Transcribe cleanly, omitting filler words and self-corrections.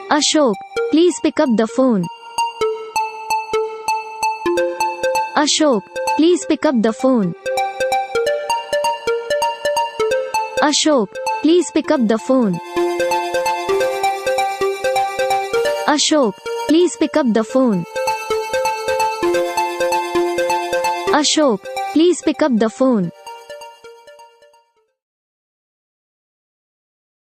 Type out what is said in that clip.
Ashok, please pick up the phone. Ashok, please pick up the phone. Ashok, please pick up the phone. Ashok, please pick up the phone. Ashok, please pick up the phone.